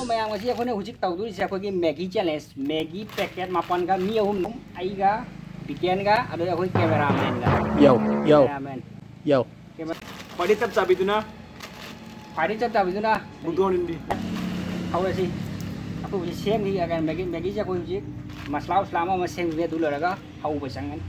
Mày mà chia con này hụt tàu tôi sẽ có cái Maggi challenge Maggi packet mà con cái nhiều hôm ấy cái bikin cái ada aku cameraman cái cameraman Phải đi tập tập itu na. phải đi chấp itu na Butuh đi. tahu sih aku bisa xem thì akan Maggi sẽ có hụt masalah selama mà xem video dulu lah aku pasangan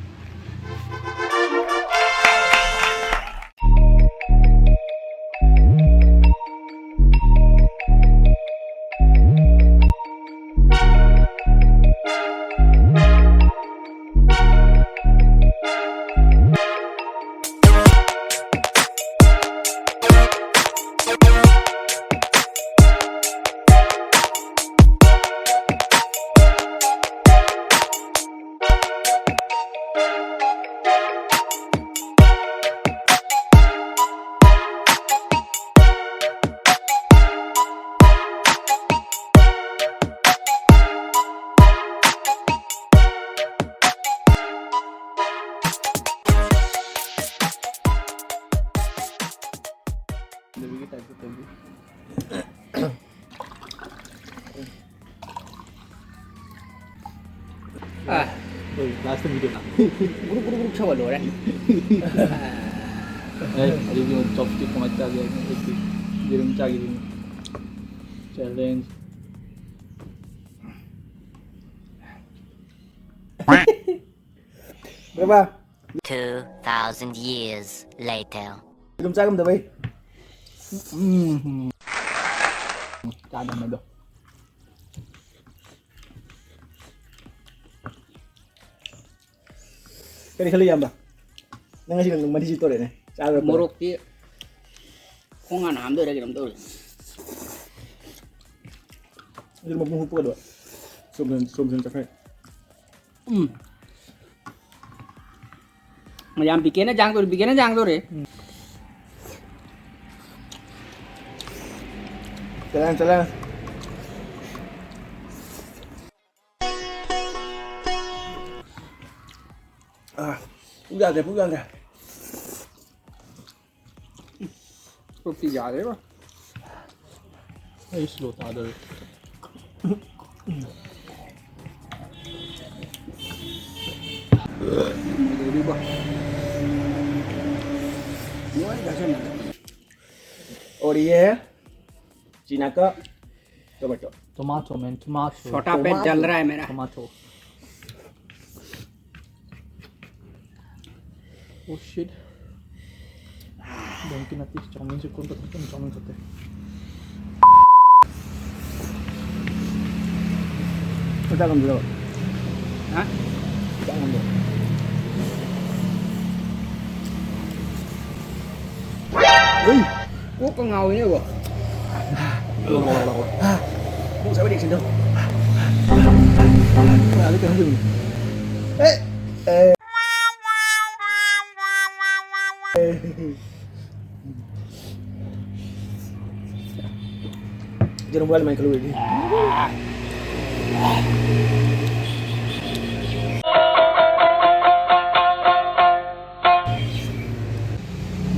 Last video na. Buruk coba loh kan. Review chopstick ko macam ni. Giring cagi ni. Challenge. Berapa? 2,000 years later. Belum cakap dah, bay. Kada na do. Kali yang bah. Nanti sih nang mandi situ deh. Morok ti kung ano ham doon lagi doon Jadi mau hupu dua. Som cakap. Macam bikinnya jang tuh re. Jalan. Udah dah. Roti jaga ya. Slow ta ada. Jadi bah. Muat dah sana. और ये चीना का tomato Tomato man, tomato. छोटा पेट जल रहा है मेरा. Tomato. Oh shit. Mungkin nanti chowmein से कौन पता नहीं चाउमीन करते. kita kan dulu. Hah? Jangan dulu. Kok ngau ini kok? Mau saya balik sini. Lalu kan dulu. Jangan balik main keluar ini.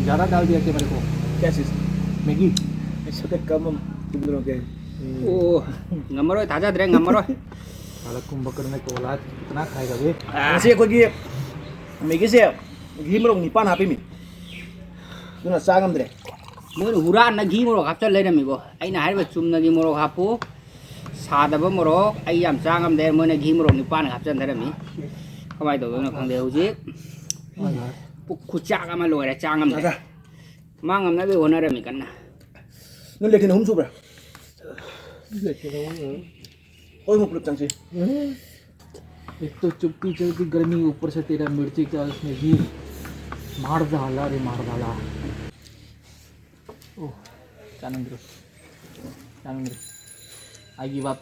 ज़्यादा डाल दिया क्या मेरे को? क्या चीज? मैगी. ऐसा तो कम तुम के. Oh, ngamaro taja dre ngamaro. साला कुंभकर्ण ने कोला कितना खाएगा बे? Masih aku lagi. Megi sih. Gimana nih pan hapi mi? Itu nak sagam deh. Moi huran na ghi moro hapcha le nami bo. Ai na hai ba chum na gi moro hapu. Sada ba moro ai yam changam de moi na ghi moro ni pan hapcha dare mi. Kamai to na khang de hu ji. Pukku chak ama loi ra changam de. Mangam na be hona re mi kan na. Nó liệt thì nó không chụp rồi. Ôi một lực chẳng gì. एक तो चुपकी चलती गर्मी ऊपर से तेरा मिर्ची का उसमें घी मार डाला रे मार डाला. ओह चानंद्र I give up.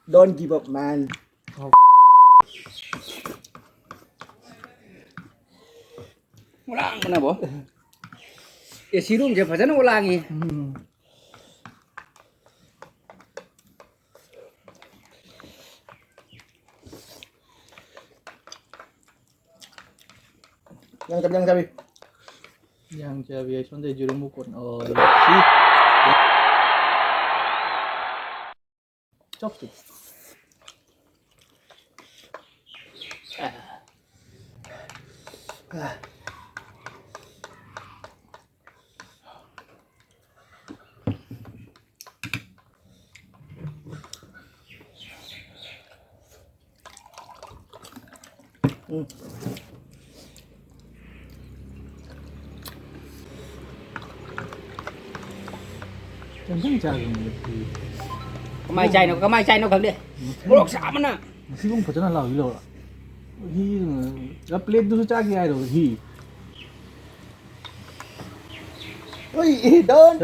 Don't give up, man. Ulang mana bo? Ya sirum je phajana ulangi. Yang cabai. Yang cabai sonde juru mukon. Oh, si. Chopstick. Chẳng chàng thì Cái mai chay nó khẩn đi. Mô lộc xảมันน่ะ masih belum pernah lahilo. Hi, ya plate tu cak ya itu hi. Ui, don't.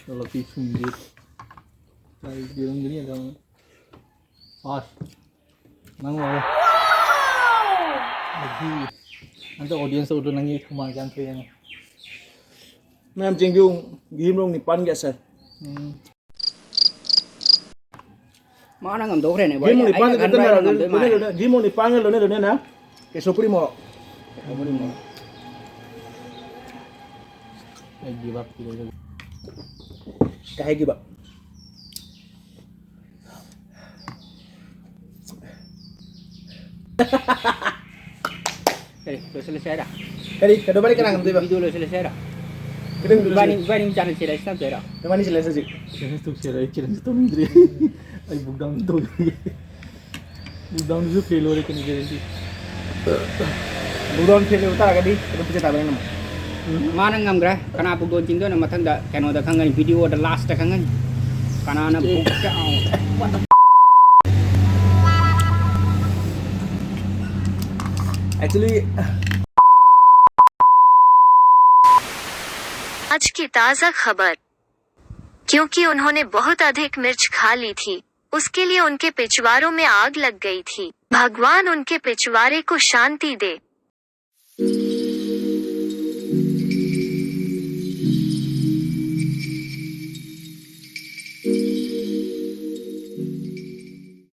Kalau pisum dia, saya bilang gini ada. Pas, nangol. Hi, nanti audiens udah nangis kemakan tu yang. Nam ching yung ghim rong ni pan gasa. Mà nó ngầm tố cái này Ghim rong ni pan anh cái ray tên ngầm tới mà. là ghim rong ni pan cái lớn nè. Cái số primo. I give up gitu. Kahit giba. Udah selesai dah. Kali kedua balik kan ngam Video udah selesai dah. Kedeng dulu. Banding channel sila sampai dah. Kemana sih selesai sih? Kira tu kira tu mindre. Ay bugdang tu. Bugdang tu fail orang kena jadi. Budon phê utara ka di. Kedeng pecah tabang nama. Mana ngam gra? Karena aku goncing tu nama tang dah kena dah kangen video dah last dah kangen. Karena anak buka. Actually आज की ताज़ा खबर, क्योंकि उन्होंने बहुत अधिक मिर्च खा ली थी, उसके लिए उनके पिछवाड़ों में आग लग गई थी। भगवान उनके पिछवाड़े को शांति दे।